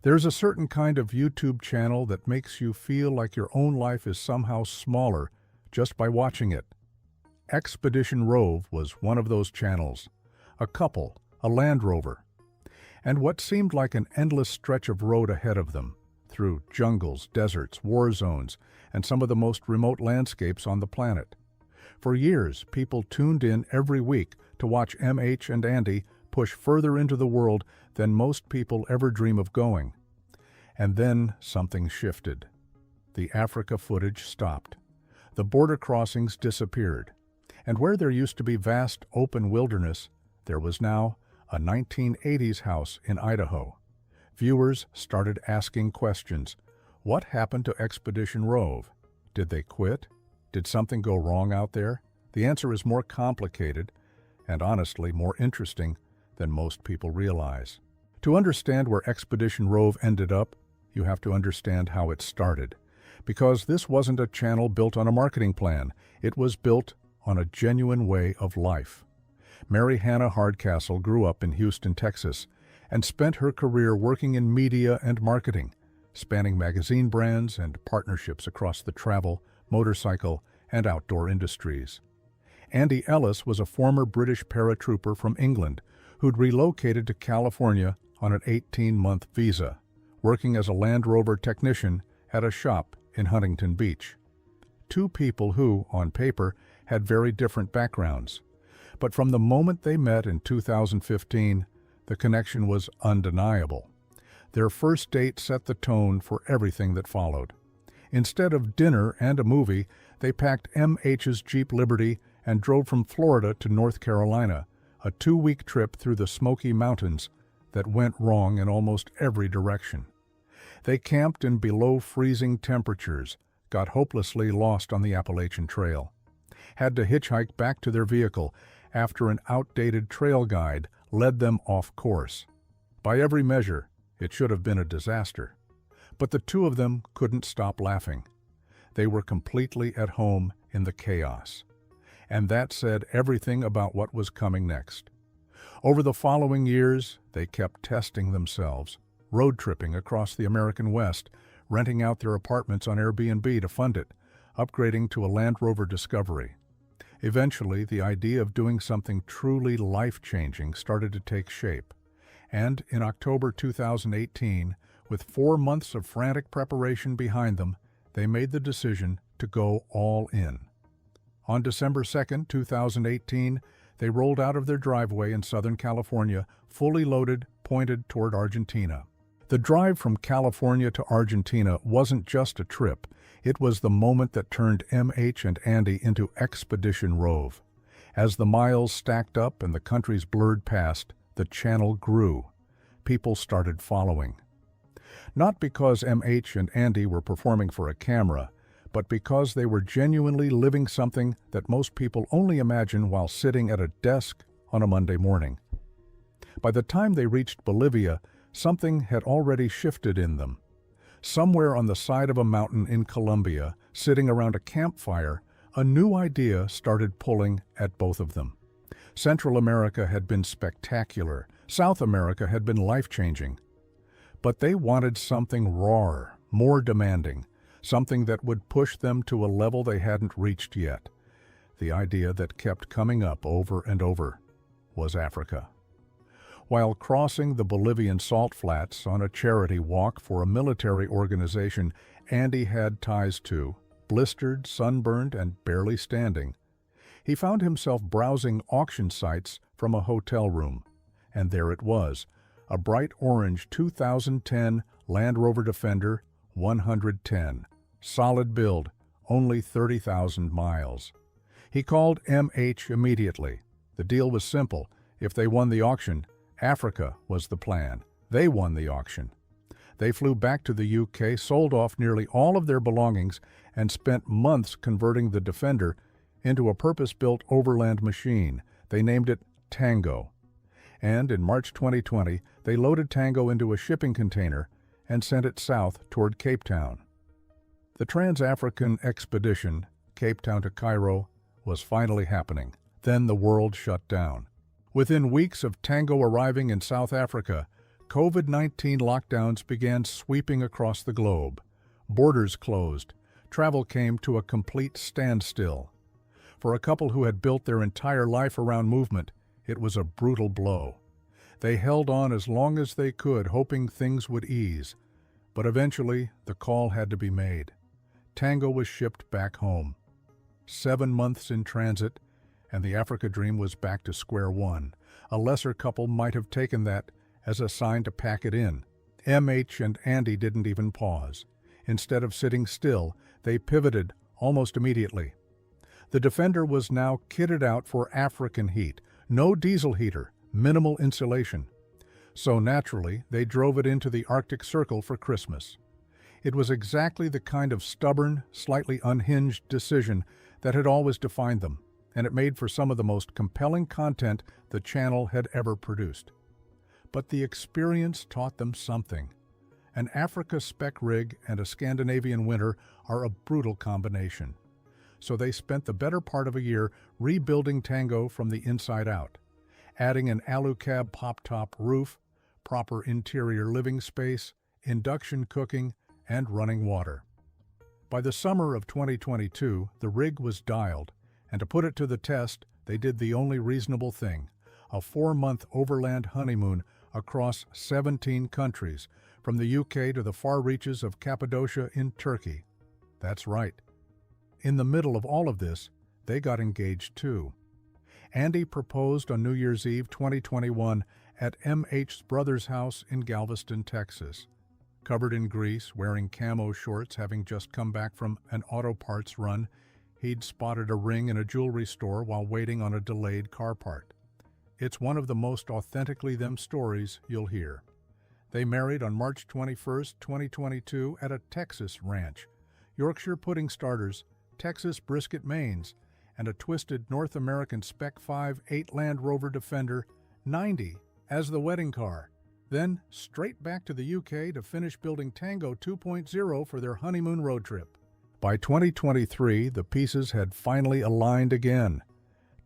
There's a certain kind of YouTube channel that makes you feel like your own life is somehow smaller just by watching it. Expedition Rove was one of those channels. A couple, a Land Rover, and what seemed like an endless stretch of road ahead of them, through jungles, deserts, war zones, and some of the most remote landscapes on the planet. For years, people tuned in every week to watch MH and Andy push further into the world than most people ever dream of going. And then something shifted. The Africa footage stopped. The border crossings disappeared. And where there used to be vast open wilderness, there was now a 1980s house in Idaho. Viewers started asking questions. What happened to Expedition Rove? Did they quit? Did something go wrong out there? The answer is more complicated and honestly more interesting than most people realize. To understand where Expedition Rove ended up, you have to understand how it started. Because this wasn't a channel built on a marketing plan. It was built on a genuine way of life. Mary Hannah Hardcastle grew up in Houston, Texas, and spent her career working in media and marketing, spanning magazine brands and partnerships across the travel, motorcycle, and outdoor industries. Andy Ellis was a former British paratrooper from England who'd relocated to California on an 18-month visa, working as a Land Rover technician at a shop in Huntington Beach. Two people who, on paper, had very different backgrounds. But from the moment they met in 2015, the connection was undeniable. Their first date set the tone for everything that followed. Instead of dinner and a movie, they packed MH's Jeep Liberty and drove from Florida to North Carolina, a 2-week trip through the Smoky Mountains that went wrong in almost every direction. They camped in below-freezing temperatures, got hopelessly lost on the Appalachian Trail, had to hitchhike back to their vehicle after an outdated trail guide led them off course. By every measure, it should have been a disaster. But the two of them couldn't stop laughing. They were completely at home in the chaos. And that said everything about what was coming next. Over the following years, they kept testing themselves, road tripping across the American West, renting out their apartments on Airbnb to fund it, upgrading to a Land Rover Discovery. Eventually, the idea of doing something truly life-changing started to take shape. And in October 2018, with 4 months of frantic preparation behind them, they made the decision to go all in. On December 2, 2018, they rolled out of their driveway in Southern California, fully loaded, pointed toward Argentina. The drive from California to Argentina wasn't just a trip. It was the moment that turned MH and Andy into Expedition Rove. As the miles stacked up and the countries blurred past, the channel grew. People started following. Not because MH and Andy were performing for a camera, but because they were genuinely living something that most people only imagine while sitting at a desk on a Monday morning. By the time they reached Bolivia, something had already shifted in them. Somewhere on the side of a mountain in Colombia, sitting around a campfire, a new idea started pulling at both of them. Central America had been spectacular. South America had been life-changing. But they wanted something rawer, more demanding, something that would push them to a level they hadn't reached yet. The idea that kept coming up over and over was Africa. While crossing the Bolivian salt flats on a charity walk for a military organization Andy had ties to, blistered, sunburned, and barely standing, he found himself browsing auction sites from a hotel room. And there it was, a bright orange 2010 Land Rover Defender 110. Solid build, only 30,000 miles. He called MH immediately. The deal was simple. If they won the auction, Africa was the plan. They won the auction. They flew back to the UK, sold off nearly all of their belongings, and spent months converting the Defender into a purpose-built overland machine. They named it Tango. And in March 2020, they loaded Tango into a shipping container and sent it south toward Cape Town. The Trans-African expedition, Cape Town to Cairo, was finally happening. Then the world shut down. Within weeks of Tango arriving in South Africa, COVID-19 lockdowns began sweeping across the globe. Borders closed. Travel came to a complete standstill. For a couple who had built their entire life around movement, it was a brutal blow. They held on as long as they could, hoping things would ease. But eventually, the call had to be made. Tango was shipped back home. 7 months in transit, and the Africa dream was back to square one. A lesser couple might have taken that as a sign to pack it in. MH and Andy didn't even pause. Instead of sitting still, they pivoted almost immediately. The Defender was now kitted out for African heat. No diesel heater, minimal insulation. So naturally, they drove it into the Arctic Circle for Christmas. It was exactly the kind of stubborn, slightly unhinged decision that had always defined them, and it made for some of the most compelling content the channel had ever produced. But the experience taught them something. An Africa spec rig and a Scandinavian winter are a brutal combination. So they spent the better part of a year rebuilding Tango from the inside out, adding an alu-cab pop-top roof, proper interior living space, induction cooking, and running water. By the summer of 2022, the rig was dialed, and to put it to the test, they did the only reasonable thing, a 4-month overland honeymoon across 17 countries, from the UK to the far reaches of Cappadocia in Turkey. That's right. In the middle of all of this, they got engaged too. Andy proposed on New Year's Eve 2021 at MH's brother's house in Galveston, Texas. Covered in grease, wearing camo shorts, having just come back from an auto parts run, he'd spotted a ring in a jewelry store while waiting on a delayed car part. It's one of the most authentically them stories you'll hear. They married on March 21, 2022 at a Texas ranch, Yorkshire pudding starters, Texas brisket mains, and a twisted North American Spec 5.8 Land Rover Defender 90 as the wedding car. Then straight back to the UK to finish building Tango 2.0 for their honeymoon road trip. By 2023, the pieces had finally aligned again.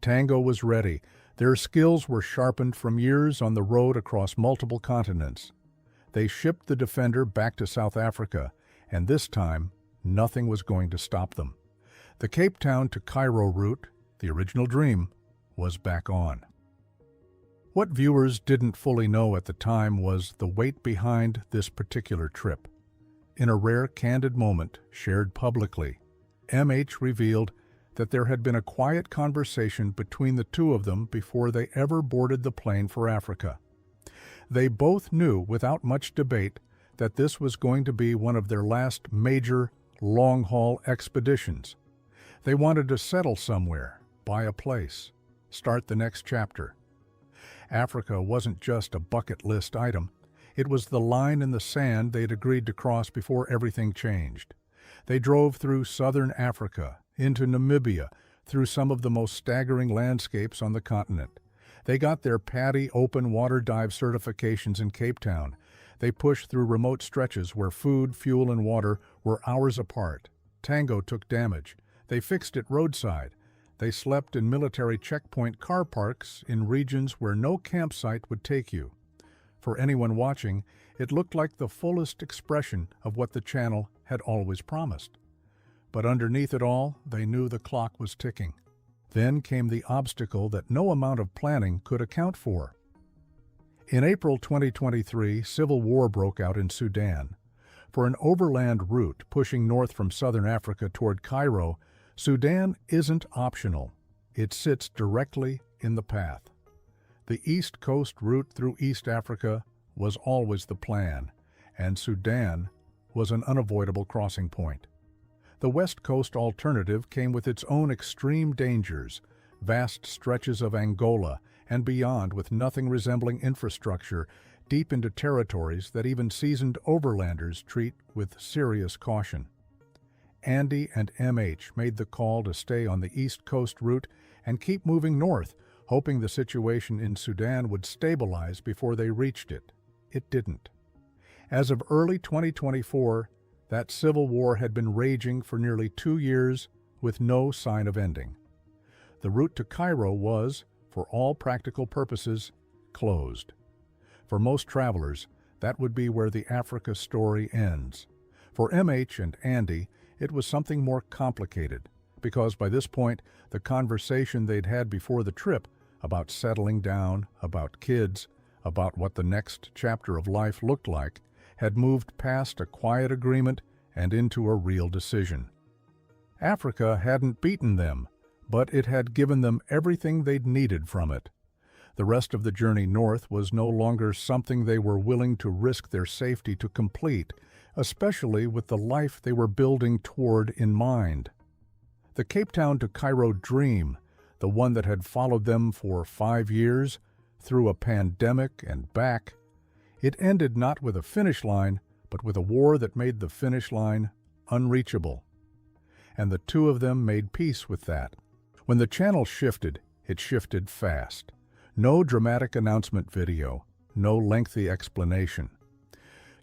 Tango was ready. Their skills were sharpened from years on the road across multiple continents. They shipped the Defender back to South Africa, and this time, nothing was going to stop them. The Cape Town to Cairo route, the original dream, was back on. What viewers didn't fully know at the time was the weight behind this particular trip. In a rare, candid moment shared publicly, MH revealed that there had been a quiet conversation between the two of them before they ever boarded the plane for Africa. They both knew without much debate that this was going to be one of their last major, long-haul expeditions. They wanted to settle somewhere, buy a place, start the next chapter. Africa wasn't just a bucket list item. It was the line in the sand they'd agreed to cross before everything changed. They drove through southern Africa, into Namibia, through some of the most staggering landscapes on the continent. They got their PADI open water dive certifications in Cape Town. They pushed through remote stretches where food, fuel, and water were hours apart. Tango took damage. They fixed it roadside. They slept in military checkpoint car parks in regions where no campsite would take you. For anyone watching, it looked like the fullest expression of what the channel had always promised. But underneath it all, they knew the clock was ticking. Then came the obstacle that no amount of planning could account for. In April 2023, civil war broke out in Sudan. For an overland route pushing north from southern Africa toward Cairo, Sudan isn't optional. It sits directly in the path. The East Coast route through East Africa was always the plan, and Sudan was an unavoidable crossing point. The West Coast alternative came with its own extreme dangers, vast stretches of Angola and beyond with nothing resembling infrastructure, deep into territories that even seasoned overlanders treat with serious caution. Andy and MH made the call to stay on the East Coast route and keep moving north, hoping the situation in Sudan would stabilize before they reached it. It didn't. As of early 2024, that civil war had been raging for nearly 2 years with no sign of ending. The route to Cairo was, for all practical purposes, closed. For most travelers, That would be where the Africa story ends. For MH and Andy, it was something more complicated, because by this point, the conversation they'd had before the trip about settling down, about kids, about what the next chapter of life looked like, had moved past a quiet agreement and into a real decision. Africa hadn't beaten them, but it had given them everything they'd needed from it. The rest of the journey north was no longer something they were willing to risk their safety to complete, especially with the life they were building toward in mind. The Cape Town to Cairo dream, the one that had followed them for 5 years, through a pandemic and back, it ended not with a finish line, but with a war that made the finish line unreachable. And the two of them made peace with that. When the channel shifted, it shifted fast. No dramatic announcement video, no lengthy explanation.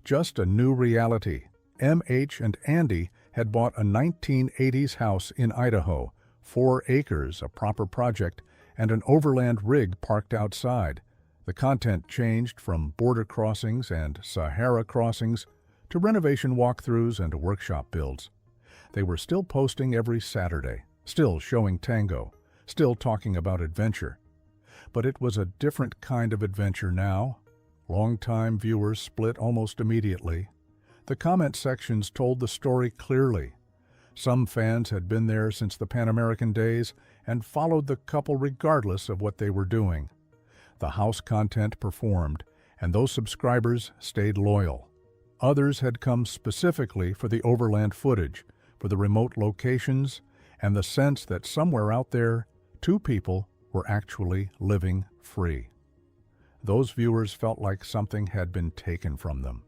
Just a new reality. MH and Andy had bought a 1980s house in Idaho, 4 acres, a proper project, and an overland rig parked outside. The content changed from border crossings and Sahara crossings to renovation walkthroughs and workshop builds. They were still posting every Saturday, still showing tango, still talking about adventure. But it was a different kind of adventure now. Long-time viewers split almost immediately. The comment sections told the story clearly. Some fans had been there since the Pan American days and followed the couple regardless of what they were doing. The house content performed, and those subscribers stayed loyal. Others had come specifically for the overland footage, for the remote locations, and the sense that somewhere out there, 2 people were actually living free. Those viewers felt like something had been taken from them.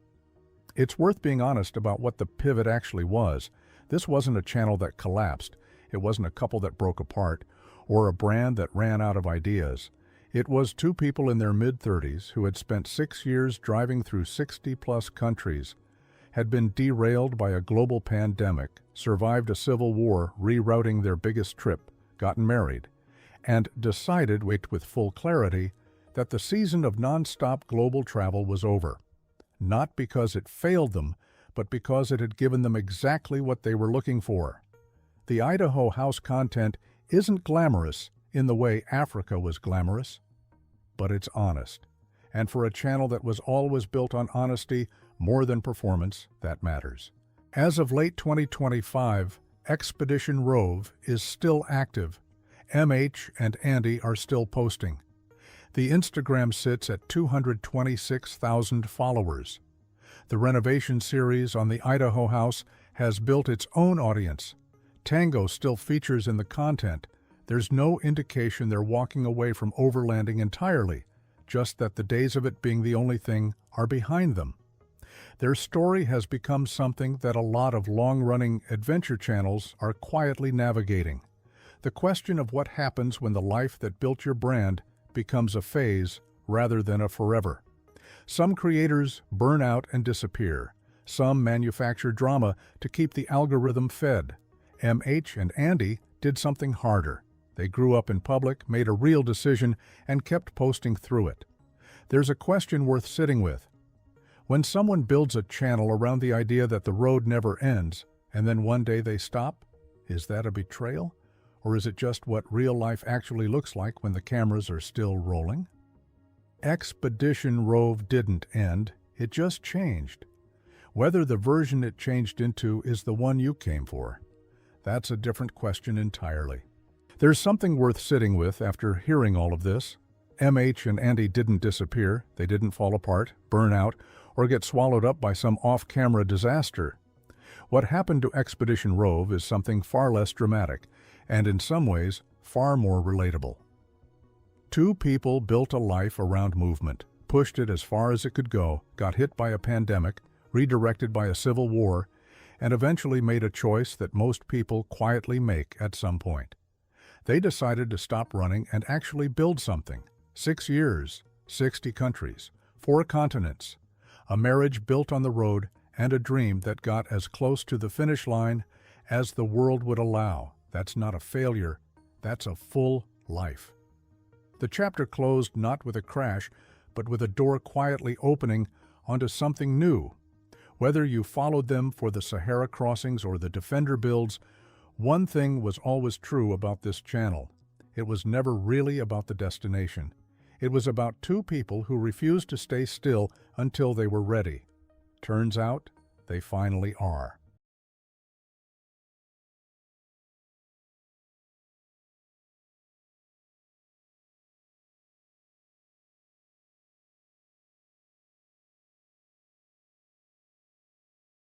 It's worth being honest about what the pivot actually was. This wasn't a channel that collapsed. It wasn't a couple that broke apart, or a brand that ran out of ideas. It was 2 people in their mid-30s who had spent 6 years driving through 60-plus countries, had been derailed by a global pandemic, survived a civil war rerouting their biggest trip, gotten married, and decided, with full clarity, that the season of nonstop global travel was over. Not because it failed them, but because it had given them exactly what they were looking for. The Idaho house content isn't glamorous in the way Africa was glamorous, but it's honest. And for a channel that was always built on honesty more than performance, that matters. As of late 2025, Expedition Rove is still active. MH and Andy are still posting. The Instagram sits at 226,000 followers. The renovation series on the Idaho house has built its own audience. Tango still features in the content. There's no indication they're walking away from overlanding entirely, just that the days of it being the only thing are behind them. Their story has become something that a lot of long-running adventure channels are quietly navigating. The question of what happens when the life that built your brand becomes a phase rather than a forever. Some creators burn out and disappear. Some manufacture drama to keep the algorithm fed. MH and Andy did something harder. They grew up in public, made a real decision, and kept posting through it. There's a question worth sitting with. When someone builds a channel around the idea that the road never ends, and then one day they stop, is that a betrayal? Or is it just what real life actually looks like when the cameras are still rolling? Expedition Rove didn't end, it just changed. Whether the version it changed into is the one you came for, that's a different question entirely. There's something worth sitting with after hearing all of this. MH and Andy didn't disappear, they didn't fall apart, burn out, or get swallowed up by some off-camera disaster. What happened to Expedition Rove is something far less dramatic, and in some ways, far more relatable. 2 people built a life around movement, pushed it as far as it could go, got hit by a pandemic, redirected by a civil war, and eventually made a choice that most people quietly make at some point. They decided to stop running and actually build something. 6 years, 60 countries, 4 continents, a marriage built on the road, and a dream that got as close to the finish line as the world would allow. That's not a failure, that's a full life. The chapter closed not with a crash, but with a door quietly opening onto something new. Whether you followed them for the Sahara crossings or the Defender builds, one thing was always true about this channel. It was never really about the destination. It was about two people who refused to stay still until they were ready. Turns out, they finally are.